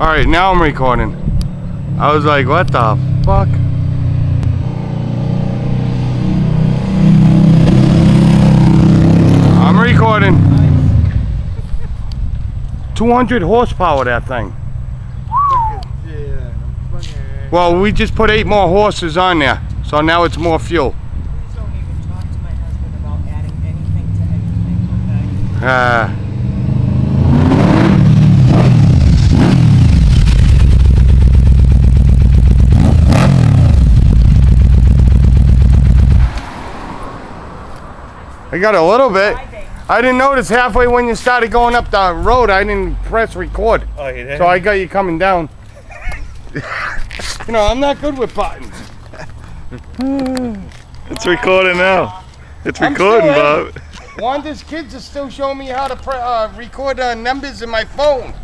Alright, now I'm recording. I was like, what the fuck? I'm recording. 200 horsepower, that thing. Well, we just put 8 more horses on there, so now it's more fuel. Please don't even talk to my husband about adding anything to anything, okay? I got a little bit. I didn't notice halfway when you started going up the road, I didn't press record. Oh, you did? So I got you coming down. You know, I'm not good with buttons. It's recording now. It's recording, Bob. Wanda's kids are still showing me how to record numbers in my phone.